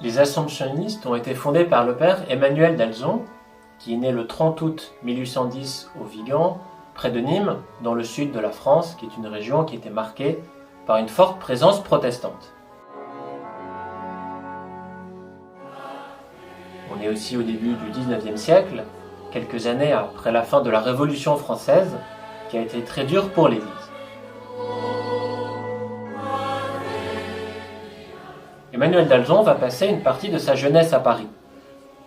Les Assomptionnistes ont été fondés par le père Emmanuel d'Alzon, qui est né le 30 août 1810 au Vigan, près de Nîmes, dans le sud de la France, qui est une région qui était marquée par une forte présence protestante. On est aussi au début du XIXe siècle, quelques années après la fin de la Révolution française, qui a été très dure pour l'Église. Emmanuel d'Alzon va passer une partie de sa jeunesse à Paris,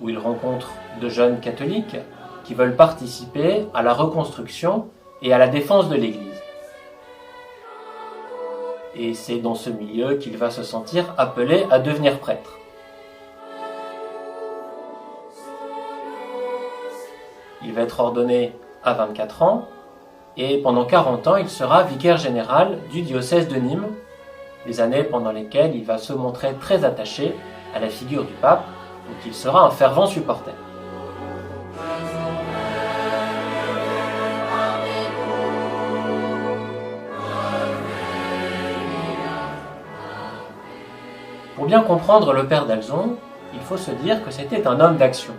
où il rencontre de jeunes catholiques qui veulent participer à la reconstruction et à la défense de l'Église. Et c'est dans ce milieu qu'il va se sentir appelé à devenir prêtre. Il va être ordonné à 24 ans et pendant 40 ans, il sera vicaire général du diocèse de Nîmes, les années pendant lesquelles il va se montrer très attaché à la figure du pape, dont il sera un fervent supporter. Pour bien comprendre le père d'Alzon, il faut se dire que c'était un homme d'action.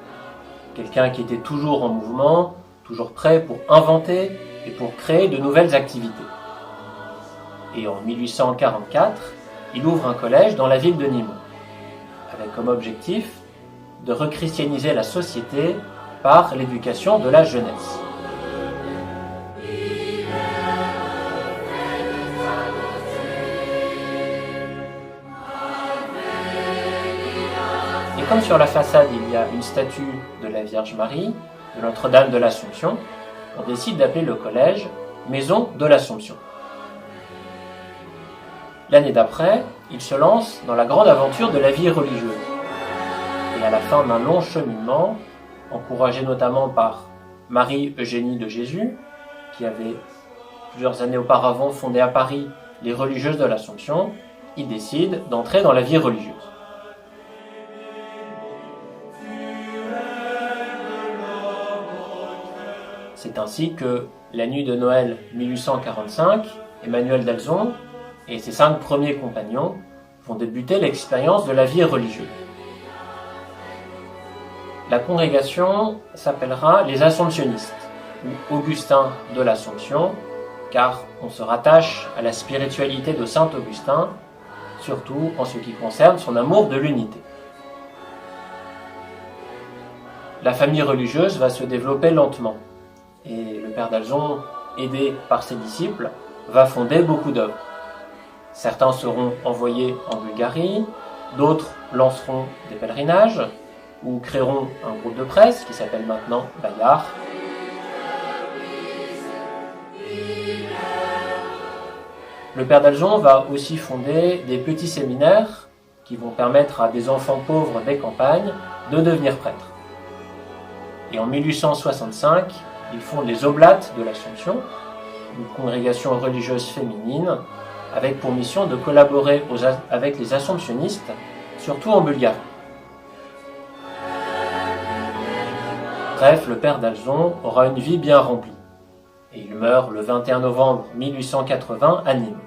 Quelqu'un qui était toujours en mouvement, toujours prêt pour inventer et pour créer de nouvelles activités. Et en 1844, il ouvre un collège dans la ville de Nîmes, avec comme objectif de rechristianiser la société par l'éducation de la jeunesse. Et comme sur la façade il y a une statue de la Vierge Marie, de Notre-Dame de l'Assomption, on décide d'appeler le collège Maison de l'Assomption. L'année d'après, il se lance dans la grande aventure de la vie religieuse. Et à la fin d'un long cheminement, encouragé notamment par Marie-Eugénie de Jésus, qui avait plusieurs années auparavant fondé à Paris les religieuses de l'Assomption, il décide d'entrer dans la vie religieuse. C'est ainsi que, la nuit de Noël 1845, Emmanuel d'Alzon et ses 5 premiers compagnons vont débuter l'expérience de la vie religieuse. La congrégation s'appellera les Assomptionnistes, ou Augustins de l'Assomption, car on se rattache à la spiritualité de saint Augustin, surtout en ce qui concerne son amour de l'unité. La famille religieuse va se développer lentement, et le père d'Alzon, aidé par ses disciples, va fonder beaucoup d'œuvres. Certains seront envoyés en Bulgarie, d'autres lanceront des pèlerinages ou créeront un groupe de presse qui s'appelle maintenant Bayard. Le père d'Alzon va aussi fonder des petits séminaires qui vont permettre à des enfants pauvres des campagnes de devenir prêtres. Et en 1865, il fonde les Oblates de l'Assomption, une congrégation religieuse féminine avec pour mission de collaborer avec les Assomptionnistes, surtout en Bulgarie. Bref, le père d'Alzon aura une vie bien remplie, et il meurt le 21 novembre 1880 à Nîmes.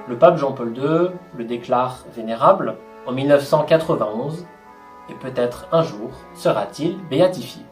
Le pape Jean-Paul II le déclare vénérable en 1991, et peut-être un jour sera-t-il béatifié.